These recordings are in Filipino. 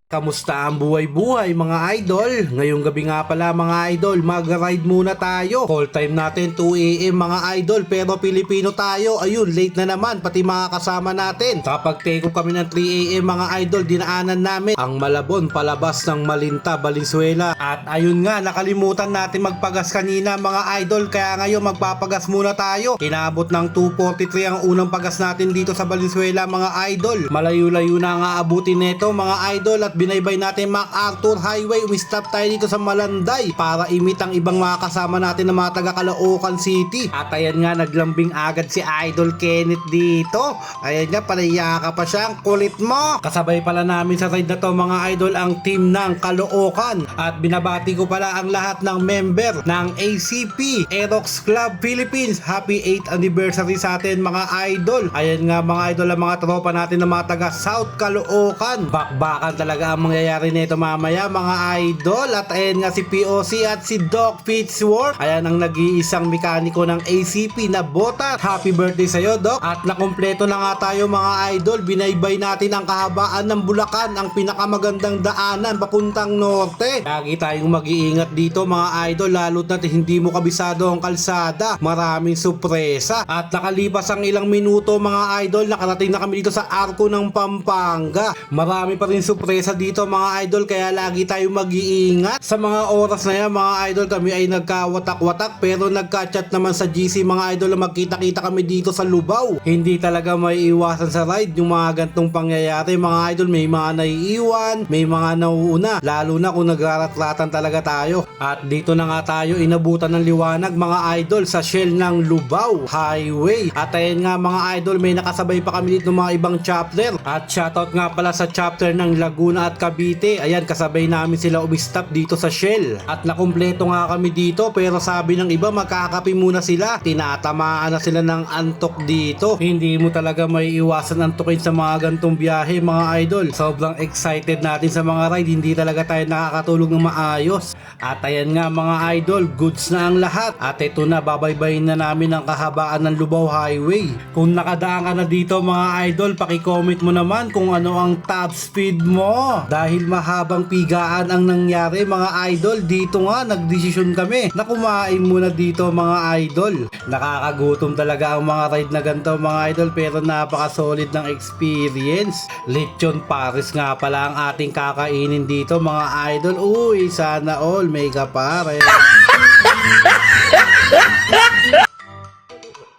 Kamusta ang buhay-buhay mga idol? Ngayong gabi nga pala mga idol, mag-ride muna tayo. Call time natin 2 AM mga idol, pero Pilipino tayo. Ayun, late na naman pati mga kasama natin. Kapag take off kami ng 3 AM mga idol, dinaanan namin ang Malabon palabas ng Malinta, Valenzuela. At ayun nga, nakalimutan natin magpagas kanina mga idol, kaya ngayon magpapagas muna tayo. Inabot ng 2:43 ang unang pagas natin dito sa Valenzuela mga idol. Malayo-layo na nga abutin neto mga idol, at binaybay natin MacArthur Highway. Umistop tayo dito sa Malanday para imit ang ibang mga kasama natin na mga taga Caloocan City. At ayan nga, naglambing agad si Idol Kenneth dito. Ayan nga, paliyaka pa siya. Ang kulit mo. Kasabay pala namin sa ride na to mga idol ang team ng Caloocan. At binabati ko pala ang lahat ng member ng ACP Aerox Club Philippines. Happy 8th anniversary sa atin mga idol. Ayan nga mga idol, ang mga tropa natin na mga taga South Caloocan. Bakbakan talaga ang mangyayari nito mamaya mga idol. At ayan nga si POC at si Doc Fitzworth. Ayan ang nag-iisang mekaniko ng ACP na Botas. Happy birthday sa'yo Doc. At nakumpleto na nga tayo mga idol. Binaybay natin ang kahabaan ng Bulacan, ang pinakamagandang daanan papuntang norte. Lagi tayong mag-iingat dito mga idol, lalo't natin hindi mo kabisado ang kalsada. Maraming sorpresa. At nakalipas ang ilang minuto mga idol, nakarating na kami dito sa Arco ng Pampanga. Marami pa rin sorpresa dito mga idol, kaya lagi tayong mag-iingat. Sa mga oras na yan mga idol, kami ay nagkawatak-watak, pero nagka-chat naman sa GC mga idol na magkita-kita kami dito sa Lubao. Hindi talaga may iwasan sa ride yung mga gantong pangyayari mga idol. May mga naiiwan, may mga nauuna, lalo na kung nagrarat-ratan talaga tayo. At dito na nga tayo inabutan ng liwanag mga idol sa Shell ng Lubao Highway. At ayan nga mga idol, may nakasabay pa kami dito mga ibang chapter. At shoutout nga pala sa chapter ng Laguna at Cavite. Ayan, kasabay namin sila umistop dito sa Shell. At nakumpleto nga kami dito, pero sabi ng iba magkakape muna sila. Tinatamaan na sila ng antok dito. Hindi mo talaga may iwasan antukin sa mga gantong biyahe mga idol. Sobrang excited natin sa mga ride, hindi talaga tayo nakakatulog ng maayos. At ayan nga mga idol, goods na ang lahat. At ito na, babaybayin na namin ang kahabaan ng Lubao Highway. Kung nakadaan ka na dito mga idol, paki-comment mo naman kung ano ang top speed mo. Dahil mahabang pigaan ang nangyari mga idol, dito nga nagdesisyon kami na kumain muna dito mga idol. Nakakagutom talaga ang mga ride na ganito mga idol, pero napaka-solid ng experience. Lechon Paris nga pala ang ating kakainin dito mga idol. Uy, sana all mega pare.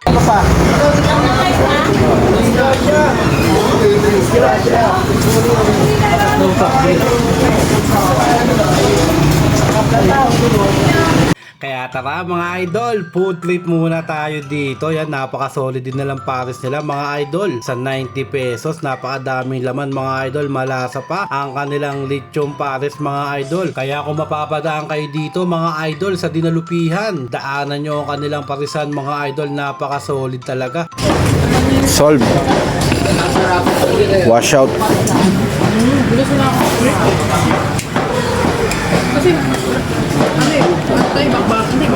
Ano pa? Kaya tara mga idol, food trip muna tayo dito. Yan, napaka-solid din na lang Paris nila mga idol. Sa 90 pesos, napakadaming laman mga idol. Malasa pa ang kanilang lechon Paris mga idol. Kaya kung mapapadaan kayo dito mga idol sa Dinalupihan, daanan nyo ang kanilang parisan mga idol. Napaka-solid talaga. Solve. Wash out. Kasi, tayo bakbak, hindi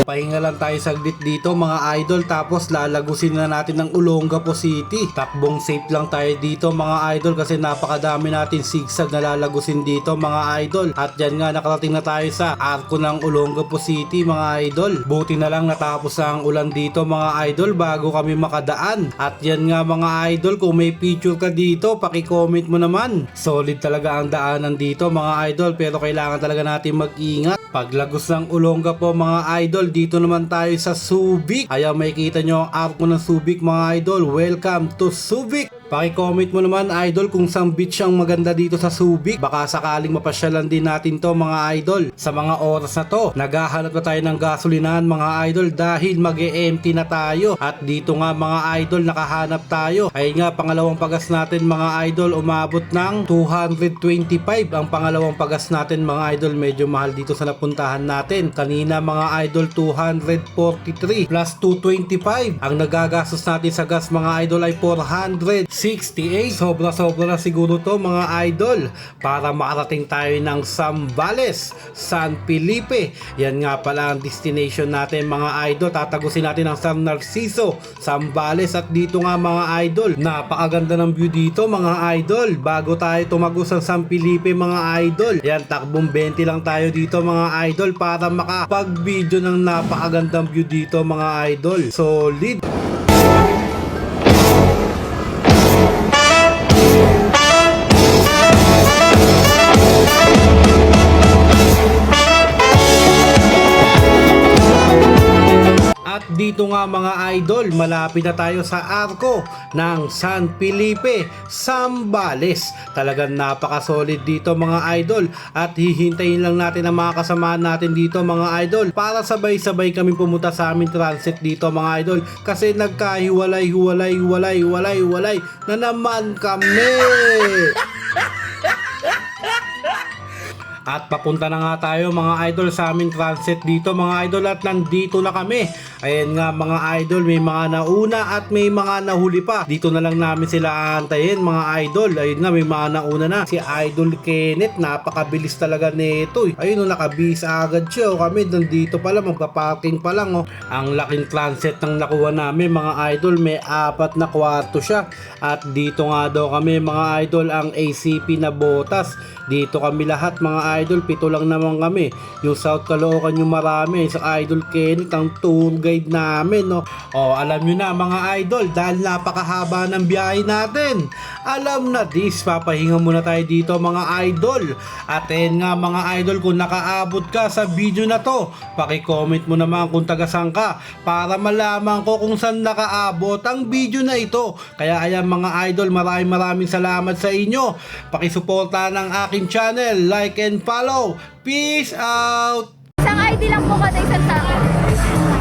Pahinga lang tayo saglit dito mga idol, tapos lalagusin na natin ng Olongapo City. Takbong safe lang tayo dito mga idol, kasi napakadami natin sigsag na lalagusin dito mga idol. At yan nga, nakarating na tayo sa Arco ng Olongapo City mga idol. Buti na lang natapos ang ulan dito mga idol bago kami makadaan. At yan nga mga idol, kung may picture ka dito, paki-comment mo naman. Solid talaga ang daanan dito mga idol, pero kailangan talaga natin mag-ingat. Paglagos ng Olongapo mga idol, dito naman tayo sa Subic. Ayaw, makikita nyo ang arco ng Subic mga idol. Welcome to Subic. Paki-comment mo naman idol kung saan beach ang maganda dito sa Subic. Baka sakaling mapasyalan din natin to mga idol. Sa mga oras na to, naghahanap na tayo ng gasolinahan mga idol, dahil mag-e-empty na tayo. At dito nga mga idol, nakahanap tayo. Ay nga, pangalawang pagas natin mga idol, umabot ng 225 ang pangalawang pagas natin mga idol. Medyo mahal dito sa napuntahan natin. Kanina mga idol, 243 plus 225. Ang nagagastos natin sa gas mga idol ay 400 68. Sobra-sobra na siguro to mga idol para makarating tayo ng Zambales, San Felipe. Yan nga pala ang destination natin mga idol. Tatagusin natin ang San Narciso, Zambales at dito nga mga idol. Napakaganda ng view dito mga idol. Bago tayo tumagos sa San Felipe mga idol. Yan, takbong 20 lang tayo dito mga idol para makapag-video ng napakagandang view dito mga idol. Solid. At dito nga mga idol, malapit na tayo sa arko ng San Felipe, Zambales. Talagang napaka-solid dito mga idol. At hihintayin lang natin ang mga kasamahan natin dito mga idol para sabay-sabay kami pumunta sa aming transit dito mga idol. Kasi nagkahiwalay na naman kami. At papunta na nga tayo mga idol sa aming transit dito mga idol at nandito na kami. Ayan nga mga idol, may mga nauna at may mga nahuli pa. Dito na lang namin sila aantayin mga idol. Ayun nga, may mga nauna na. Si Idol Kenneth, napakabilis talaga nito. Ayun, nakabis agad siya. Kami nandito pa lang, magpa-parking pa lang. Ang laking transit ng nakuha namin mga idol, may 4 na kwarto siya. At dito nga daw kami mga idol, ang ACP na botas. Dito kami lahat mga idol, 7 lang naman kami. Yung South Caloocan yung marami. Sa Idol Kenneth, ang tour guide namin, no? O, alam nyo na mga idol, dahil napakahaba ng biyahe natin. Alam na this, papahinga muna tayo dito mga idol. At nga mga idol, kung nakaabot ka sa video na to, paki-comment mo naman kung taga-saan ka para malaman ko kung saan nakaabot ang video na ito. Kaya ayan mga idol, maraming salamat sa inyo. Pakisuporta ng aking channel, like and follow. Peace out! Isang ID lang po kada isang tao.